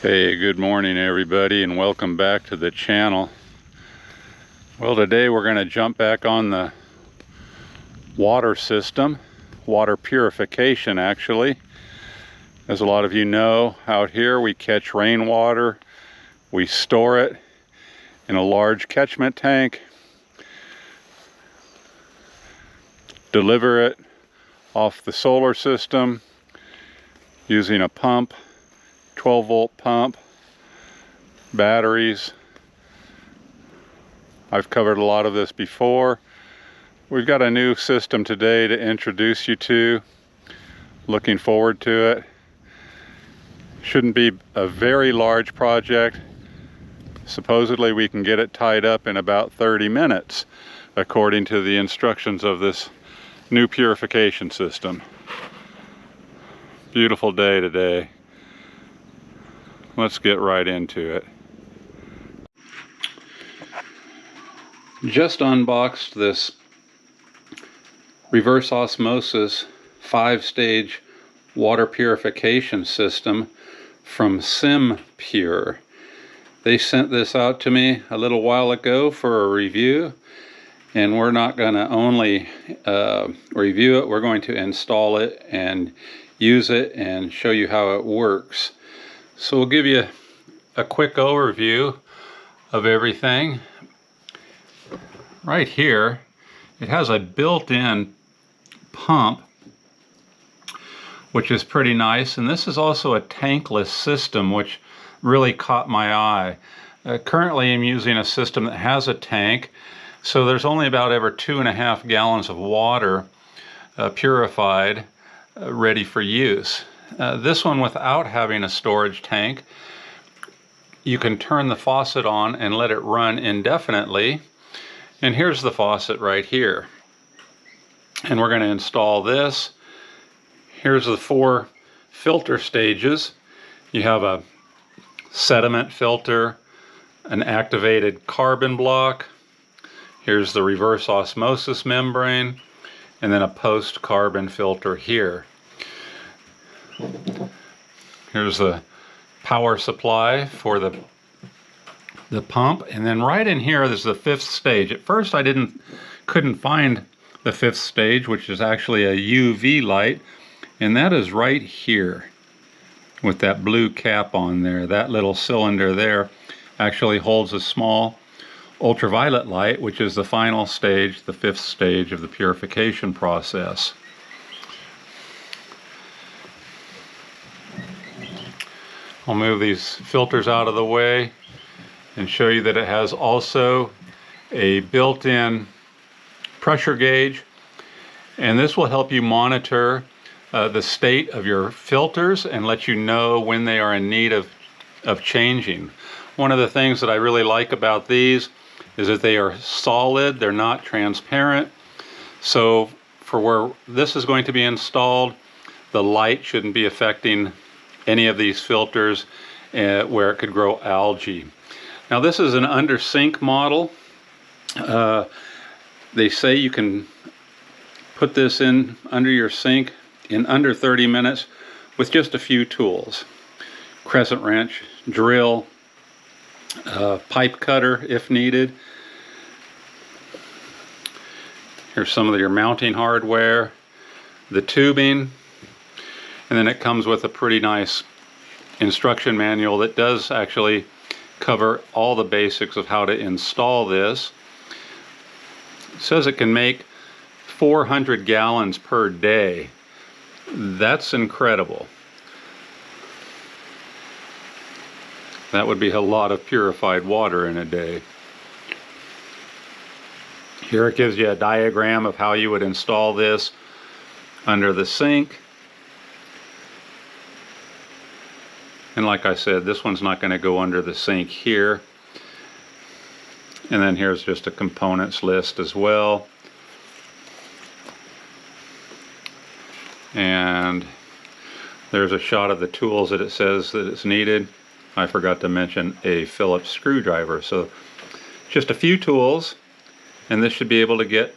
Hey, good morning everybody, and welcome back to the channel. Well, today we're going to jump back on the water system, water purification actually. As a lot of you know, out here we catch rainwater, we store it in a large catchment tank, deliver it off the solar system using a pump, 12-volt pump, batteries. I've covered a lot of this before. We've got a new system today to introduce you to. Looking forward to it. Shouldn't be a very large project. Supposedly we can get it tied up in about 30 minutes, according to the instructions of this new purification system. Beautiful day today. Let's get right into it. Just unboxed this reverse osmosis 5-stage water purification system from SimPure. They sent this out to me a little while ago for a review, and we're not going to only review it, we're going to install it and use it and show you how it works. So we'll give you a quick overview of everything. Right here, it has a built-in pump, which is pretty nice, and this is also a tankless system, which really caught my eye. Currently I'm using a system that has a tank, so there's only about every 2.5 gallons of water purified, ready for use. This one, without having a storage tank, you can turn the faucet on and let it run indefinitely. And here's the faucet right here. And we're going to install this. Here's the 4 filter stages. You have a sediment filter, an activated carbon block. Here's the reverse osmosis membrane, and then a post-carbon filter here. Here's the power supply for the pump, and then right in here there's the 5th stage. At first I couldn't find the 5th stage, which is actually a UV light, and that is right here with that blue cap on there. That little cylinder there actually holds a small ultraviolet light, which is the final stage, the 5th stage of the purification process. I'll move these filters out of the way and show you that it has also a built-in pressure gauge, and this will help you monitor the state of your filters and let you know when they are in need of changing. One of the things that I really like about these is that they are solid, they're not transparent, so for where this is going to be installed, the light shouldn't be affecting any of these filters where it could grow algae. Now this is an under sink model. They say you can put this in under your sink in under 30 minutes with just a few tools. Crescent wrench, drill, pipe cutter if needed. Here's some of your mounting hardware, the tubing, and then it comes with a pretty nice instruction manual that does actually cover all the basics of how to install this. It says it can make 400 gallons per day. That's incredible. That would be a lot of purified water in a day. Here it gives you a diagram of how you would install this under the sink. And like I said, this one's not going to go under the sink here. And then here's just a components list as well. And there's a shot of the tools that it says that it's needed. I forgot to mention a Phillips screwdriver. So just a few tools, and this should be able to get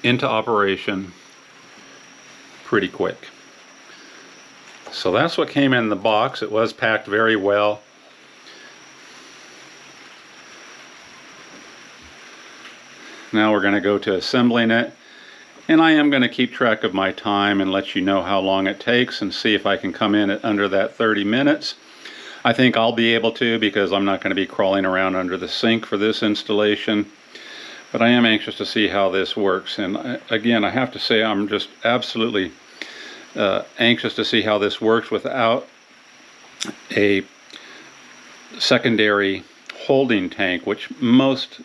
into operation pretty quick. So that's what came in the box. It was packed very well. Now we're going to go to assembling it, and I am going to keep track of my time and let you know how long it takes and see if I can come in at under that 30 minutes. I think I'll be able to, because I'm not going to be crawling around under the sink for this installation. But I am anxious to see how this works. And again, I have to say I'm just absolutely anxious to see how this works without a secondary holding tank, which most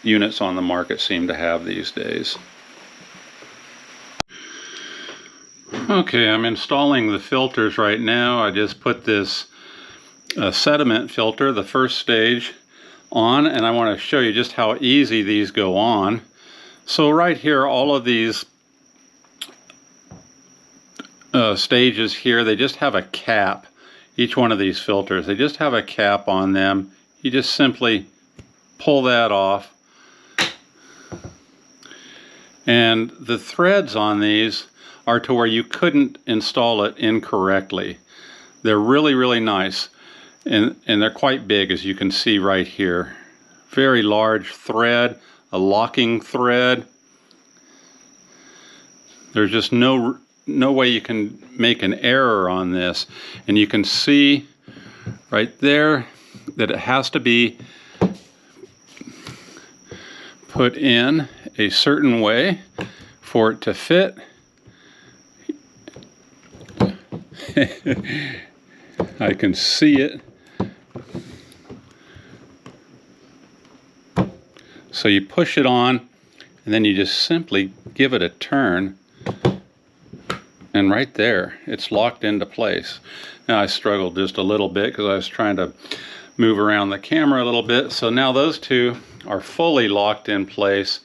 units on the market seem to have these days. Okay, I'm installing the filters right now. I just put this sediment filter, the first stage, on, and I want to show you just how easy these go on. So right here, all of these stages here, they just have a cap. Each one of these filters, they just have a cap on them. You just simply pull that off. And the threads on these are to where you couldn't install it incorrectly. They're really, really nice. And they're quite big, as you can see right here. Very large thread, a locking thread. There's just no way you can make an error on this. And you can see right there that it has to be put in a certain way for it to fit. I can see it. So you push it on, and then you just simply give it a turn, and right there, it's locked into place. Now I struggled just a little bit because I was trying to move around the camera a little bit. So now those two are fully locked in place.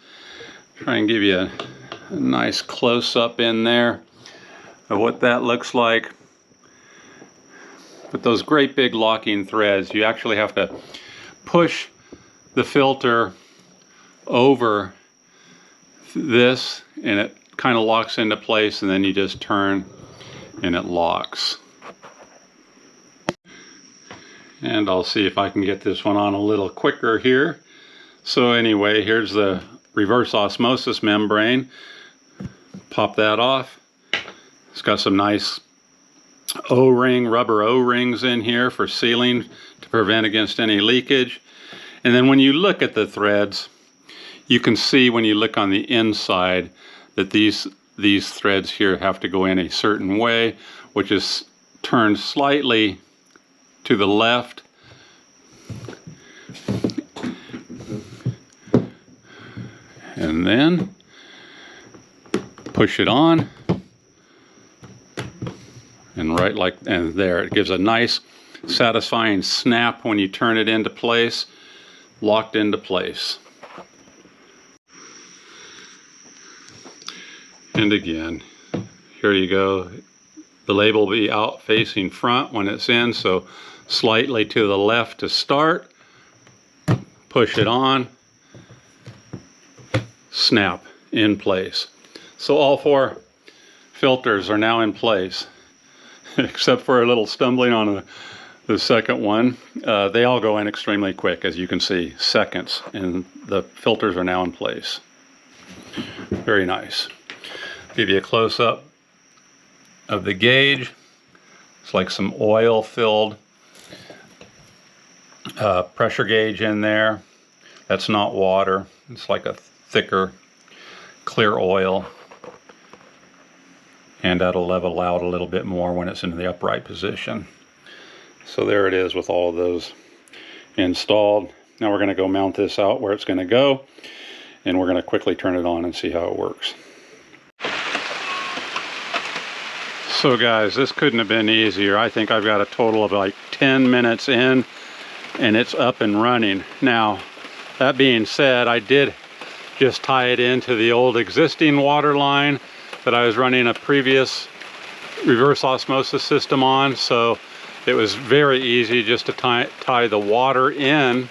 Try and give you a nice close-up in there of what that looks like. With those great big locking threads, you actually have to push the filter over this, and it kind of locks into place, and then you just turn and it locks. And I'll see if I can get this one on a little quicker here. So anyway, here's the reverse osmosis membrane. Pop that off. It's got some nice rubber O-rings in here for sealing to prevent against any leakage. And then when you look at the threads, you can see when you look on the inside that these threads here have to go in a certain way, which is turned slightly to the left. And then push it on, and and there, it gives a nice satisfying snap when you turn it into place, locked into place. And again, here you go. The label will be out facing front when it's in, so slightly to the left to start, push it on, snap, in place. So all four filters are now in place, except for a little stumbling on the second one. They all go in extremely quick, as you can see, seconds, and the filters are now in place. Very nice. Give you a close-up of the gauge. It's like some oil-filled pressure gauge in there. That's not water. It's like a thicker, clear oil. And that'll level out a little bit more when it's in the upright position. So there it is with all of those installed. Now we're going to go mount this out where it's going to go, and we're going to quickly turn it on and see how it works. So guys, this couldn't have been easier. I think I've got a total of like 10 minutes in, and it's up and running. Now, that being said, I did just tie it into the old existing water line that I was running a previous reverse osmosis system on, so it was very easy just to tie the water in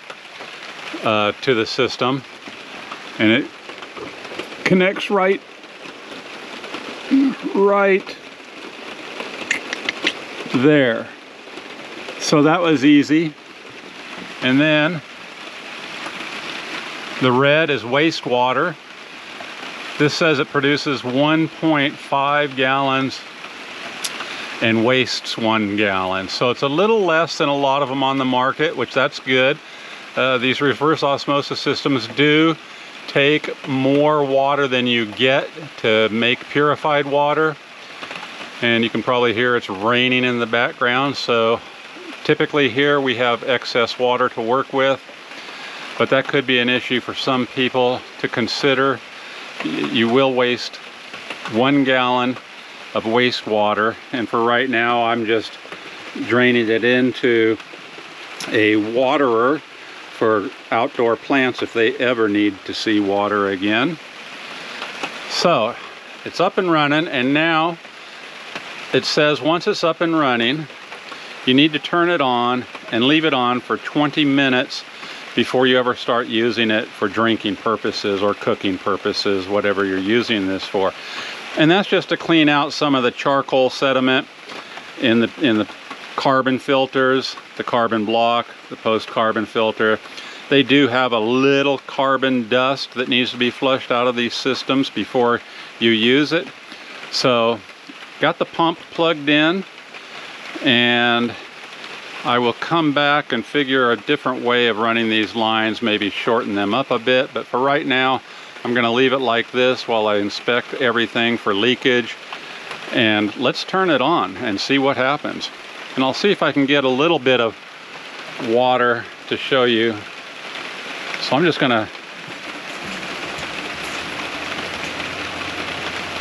to the system, and it connects right There. So that was easy. And then the red is wastewater. This says it produces 1.5 gallons and wastes 1 gallon. So it's a little less than a lot of them on the market, which that's good. These reverse osmosis systems do take more water than you get to make purified water. And you can probably hear it's raining in the background, so typically here we have excess water to work with, but that could be an issue for some people to consider. You will waste 1 gallon of wastewater, and for right now I'm just draining it into a waterer for outdoor plants if they ever need to see water again. So it's up and running, and now it says once it's up and running, you need to turn it on and leave it on for 20 minutes before you ever start using it for drinking purposes or cooking purposes, whatever you're using this for. And that's just to clean out some of the charcoal sediment in the carbon filters, the carbon block, the post-carbon filter. They do have a little carbon dust that needs to be flushed out of these systems before you use it. So got the pump plugged in, and I will come back and figure a different way of running these lines, maybe shorten them up a bit, but for right now I'm going to leave it like this while I inspect everything for leakage. And let's turn it on and see what happens. And I'll see if I can get a little bit of water to show you. So I'm just going to,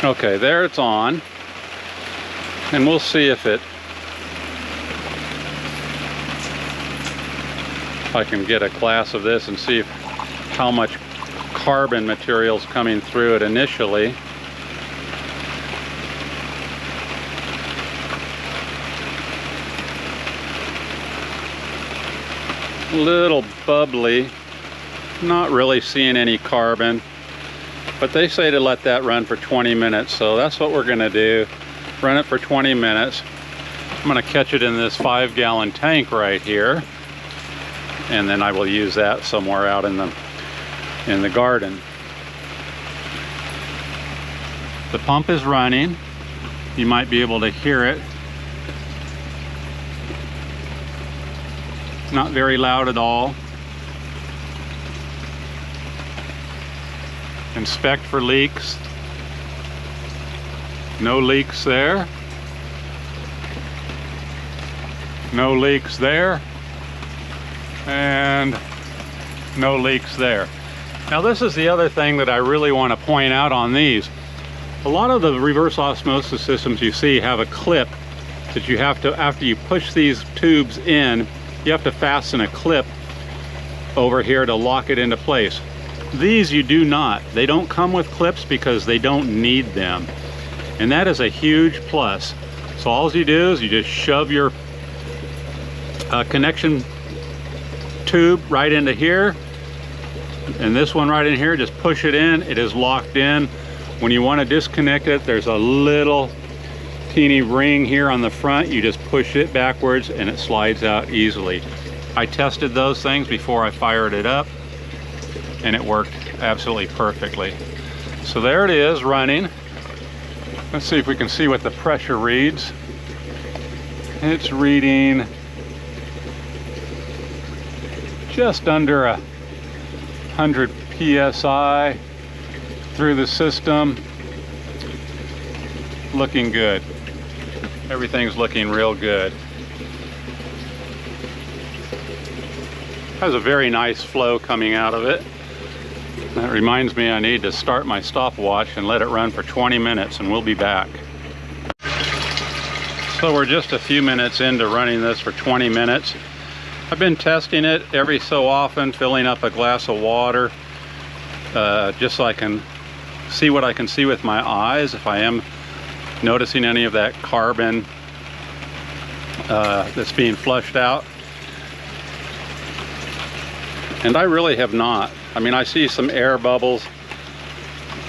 okay, there it's on. And we'll see if I can get a glass of this and see how much carbon material is coming through it initially. A little bubbly, not really seeing any carbon, but they say to let that run for 20 minutes, so that's what we're going to do. Run it for 20 minutes. I'm going to catch it in this 5-gallon tank right here, and then I will use that somewhere out in the garden. The pump is running. You might be able to hear it. Not very loud at all. Inspect for leaks. No leaks there. No leaks there. And no leaks there. Now this is the other thing that I really want to point out on these. A lot of the reverse osmosis systems you see have a clip that you have to, after you push these tubes in, you have to fasten a clip over here to lock it into place. These you do not. They don't come with clips because they don't need them. And that is a huge plus. So all you do is you just shove your connection tube right into here, and this one right in here, just push it in. It is locked in. When you want to disconnect it, there's a little teeny ring here on the front. You just push it backwards and it slides out easily. I tested those things before I fired it up, and it worked absolutely perfectly. So there it is running. Let's see if we can see what the pressure reads. It's reading just under 100 psi through the system. Looking good. Everything's looking real good. Has a very nice flow coming out of it. That reminds me I need to start my stopwatch and let it run for 20 minutes, and we'll be back. So we're just a few minutes into running this for 20 minutes. I've been testing it every so often, filling up a glass of water, just so I can see what I can see with my eyes, if I am noticing any of that carbon that's being flushed out. And I really have not. I mean, I see some air bubbles,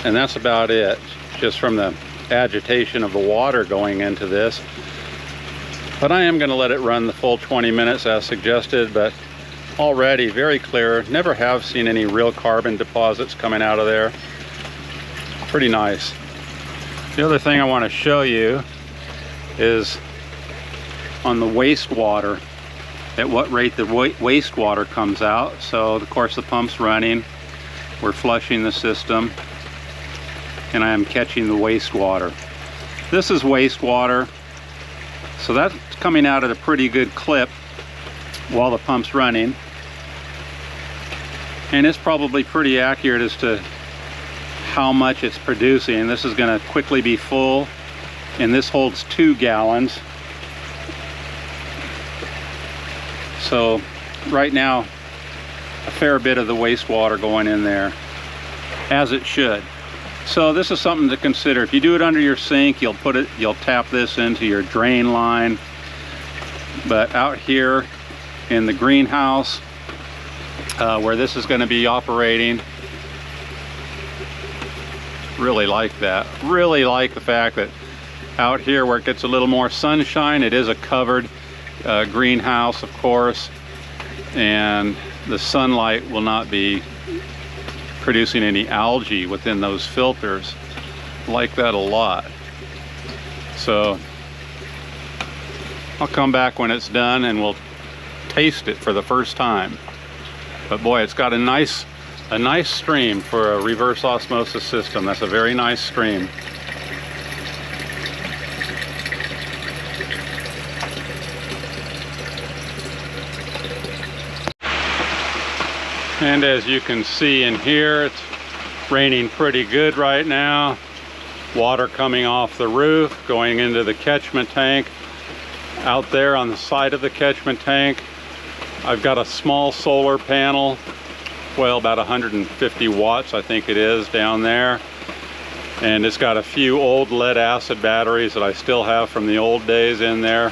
and that's about it, just from the agitation of the water going into this. But I am going to let it run the full 20 minutes as suggested, but already very clear. Never have seen any real carbon deposits coming out of there. Pretty nice. The other thing I want to show you is on the wastewater, at what rate the wastewater comes out. So of course the pump's running, we're flushing the system, and I am catching the wastewater. This is wastewater, so that's coming out at a pretty good clip while the pump's running, and it's probably pretty accurate as to how much it's producing. This is going to quickly be full, and this holds 2 gallons. So right now a fair bit of the wastewater going in there, as it should. So this is something to consider. If you do it under your sink, you'll tap this into your drain line. But out here in the greenhouse, where this is going to be operating, really like that. Really like the fact that out here where it gets a little more sunshine, it is a covered greenhouse, of course, and the sunlight will not be producing any algae within those filters. Like that a lot. So I'll come back when it's done and we'll taste it for the first time. But boy, it's got a nice stream for a reverse osmosis system. That's a very nice stream. And as you can see in here, it's raining pretty good right now. Water coming off the roof, going into the catchment tank. Out there on the side of the catchment tank, I've got a small solar panel, well, about 150 watts I think it is down there. And it's got a few old lead acid batteries that I still have from the old days in there.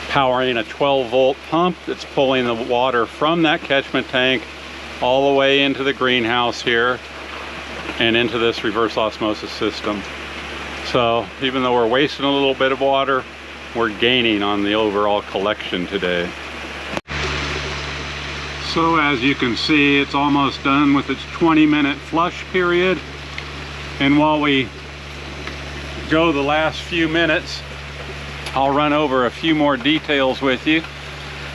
Powering a 12-volt pump that's pulling the water from that catchment tank all the way into the greenhouse here and into this reverse osmosis system. So even though we're wasting a little bit of water, we're gaining on the overall collection today. So as you can see, it's almost done with its 20-minute flush period. And while we go the last few minutes, I'll run over a few more details with you.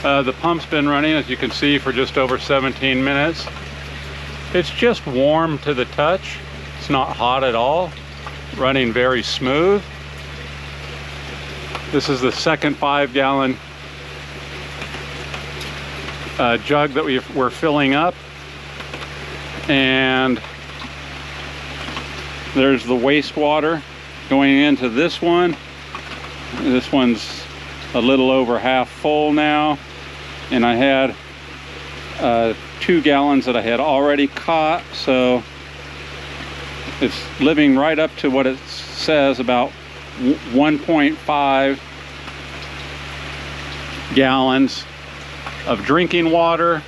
The pump's been running, as you can see, for just over 17 minutes. It's just warm to the touch. It's not hot at all. Running very smooth. This is the second 5-gallon jug that we're filling up. And there's the wastewater going into this one. This one's a little over half full now, and I had 2 gallons that I had already caught, so it's living right up to what it says, about 1.5 gallons of drinking water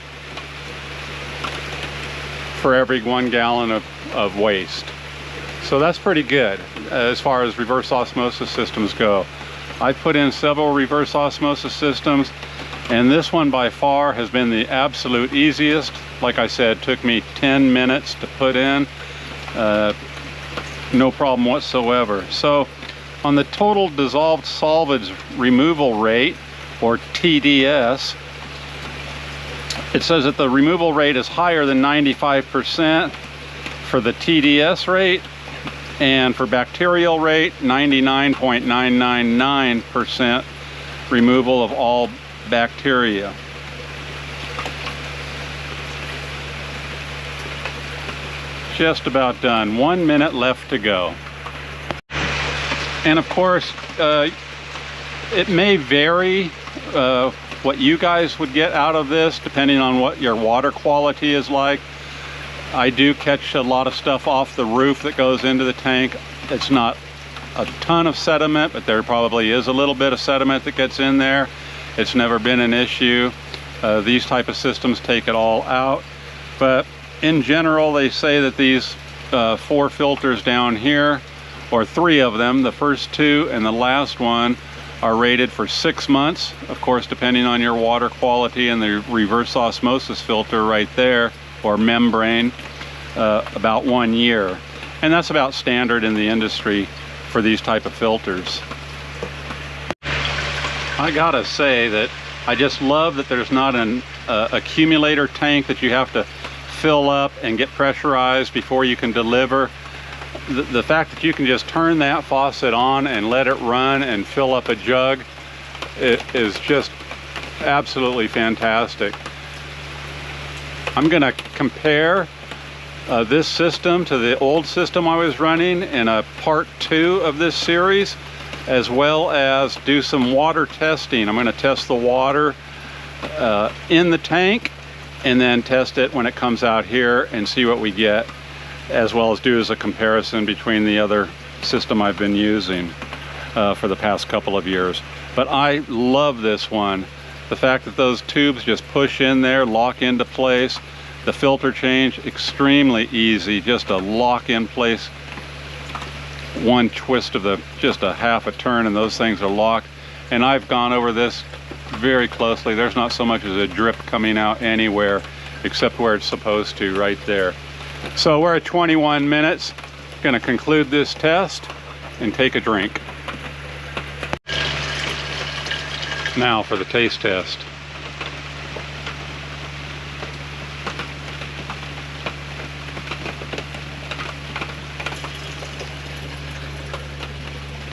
for every 1 gallon of waste. So that's pretty good as far as reverse osmosis systems go. I put in several reverse osmosis systems, and this one by far has been the absolute easiest. Like I said, it took me 10 minutes to put in. No problem whatsoever. So on the total dissolved solvents removal rate, or TDS, it says that the removal rate is higher than 95% for the TDS rate, and for bacterial rate, 99.999% removal of all bacteria. Just about done. 1 minute left to go. And of course, it may vary what you guys would get out of this depending on what your water quality is like. I do catch a lot of stuff off the roof that goes into the tank. It's not a ton of sediment, but there probably is a little bit of sediment that gets in there. It's never been an issue. These type of systems take it all out. But in general, they say that these 4 filters down here or 3 of them. The first 2 and the last one are rated for 6 months, of course, depending on your water quality, and the reverse osmosis filter right there, or membrane, about 1 year. And that's about standard in the industry for these type of filters. I gotta say that I just love that there's not an accumulator tank that you have to fill up and get pressurized before you can deliver. The fact that you can just turn that faucet on and let it run and fill up a jug, it is just absolutely fantastic. I'm gonna compare this system to the old system I was running in a part 2 of this series, as well as do some water testing. I'm going to test the water in the tank and then test it when it comes out here and see what we get, as well as do as a comparison between the other system I've been using for the past couple of years. But I love this one. The fact that those tubes just push in there, lock into place. The filter change, extremely easy, just a lock in place. One twist of just a half a turn and those things are locked. And I've gone over this very closely. There's not so much as a drip coming out anywhere except where it's supposed to, right there. So we're at 21 minutes. Gonna conclude this test and take a drink. Now for the taste test.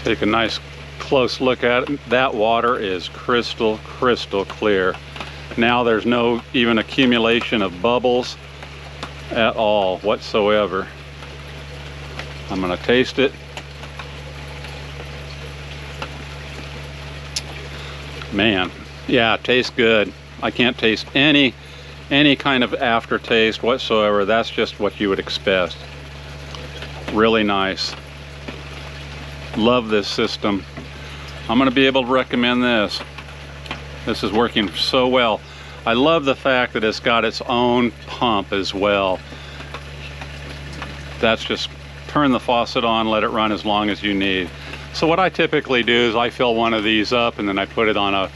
Take a nice close look at it. That water is crystal clear. Now there's no even accumulation of bubbles at all whatsoever. I'm gonna taste it. Man, yeah, it tastes good. I can't taste any kind of aftertaste whatsoever. That's just what you would expect. Really nice. Love this system. I'm going to be able to recommend this. This is working so well. I love the fact that it's got its own pump as well. That's just turn the faucet on, let it run as long as you need. So what I typically do is I fill one of these up and then I put it on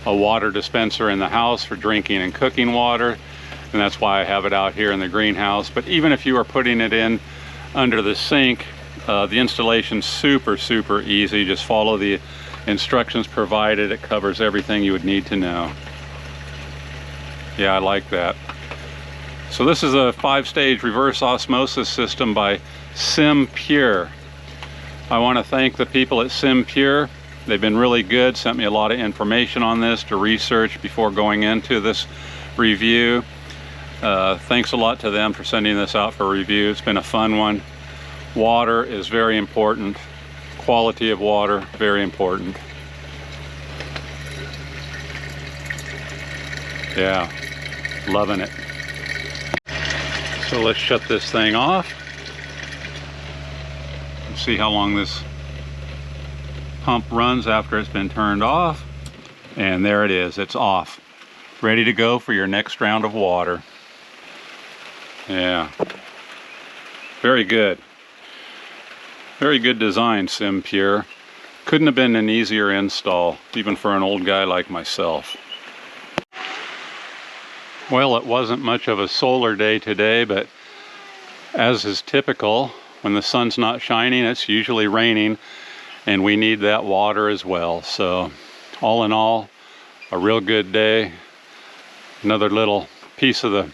a water dispenser in the house for drinking and cooking water. And that's why I have it out here in the greenhouse. But even if you are putting it in under the sink, the installation's super easy. Just follow the instructions provided. It covers everything you would need to know. Yeah, I like that. So this is a 5-stage reverse osmosis system by SimPure. I want to thank the people at SimPure. They've been really good, sent me a lot of information on this to research before going into this review. Thanks a lot to them for sending this out for review. It's been a fun one. Water is very important. Quality of water, very important. Yeah, loving it. So let's shut this thing off. Let's see how long this pump runs after it's been turned off. And there it is, it's off. Ready to go for your next round of water. Yeah, very good. Very good design, SimPure. Couldn't have been an easier install, even for an old guy like myself. Well, it wasn't much of a solar day today, but as is typical, when the sun's not shining, it's usually raining, and we need that water as well. So, all in all, a real good day. Another little piece of the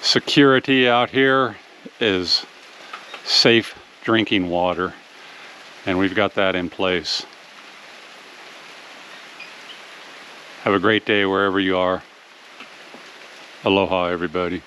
security out here is safe drinking water, and we've got that in place. Have a great day wherever you are. Aloha, everybody.